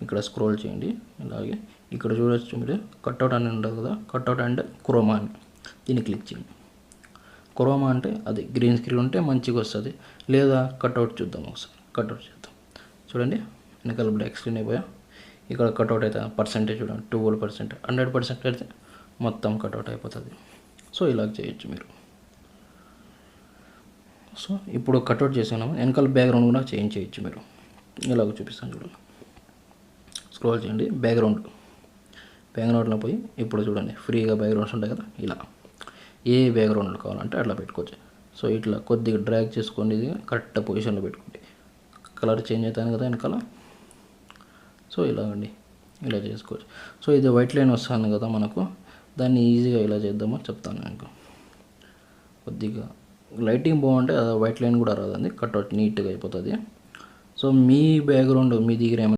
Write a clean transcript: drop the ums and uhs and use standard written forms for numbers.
ఇక్కడ స్క్రోల్ చేయండి. ఇలాగే ఇక్కడ చూడొచ్చు మీరు కట్అవుట్ అని ఉంటుంది కదా, కట్అవుట్ అండ్ క్రోమా అని, దీన్ని క్లిక్ చేయండి. క్రోమా అంటే అది గ్రీన్ స్క్రీన్ ఉంటే మంచిగా వస్తుంది, లేదా కట్అవుట్ చూద్దాం ఒకసారి. కట్అవుట్ చేద్దాం. చూడండి వెనకాల బ్లాక్ స్క్రీన్ అయిపోయా. ఇక్కడ కట్అవుట్ అయితే పర్సెంటేజ్ చూడండి 12%, 100% అయితే మొత్తం కట్అవుట్ అయిపోతుంది. సో ఇలా చేయొచ్చు మీరు. సో ఇప్పుడు కట్అవుట్ చేసాము, వెనకాల బ్యాక్గ్రౌండ్ కూడా చేంజ్ చేయొచ్చు మీరు. ఇలాగ చూపిస్తాను చూడండి. స్క్రోల్ చేయండి, బ్యాక్గ్రౌండ్లో పోయి ఇప్పుడు చూడండి ఫ్రీగా బ్యాక్గ్రౌండ్స్ ఉంటాయి కదా, ఇలా ఏ బ్యాక్గ్రౌండ్ కావాలంటే అట్లా పెట్టుకోవచ్చు. సో ఇట్లా కొద్దిగా డ్రాగ్ చేసుకోండి, ఇది కరెక్ట్ పొజిషన్లో పెట్టుకోండి. కలర్ చేంజ్ అవుతాను కదా వెనకాల. సో ఇలాగండి ఇలా చేసుకోవచ్చు. సో ఇది వైట్ లైన్ వస్తుంది కదా మనకు, దాన్ని ఈజీగా ఇలా చేద్దామో చెప్తాను నాకు. కొద్దిగా లైటింగ్ బాగుంటే అది వైట్ లైన్ కూడా రాదండి, కట్అవుట్ నీట్గా అయిపోతుంది. సో మీ బ్యాక్గ్రౌండ్ మీ దగ్గర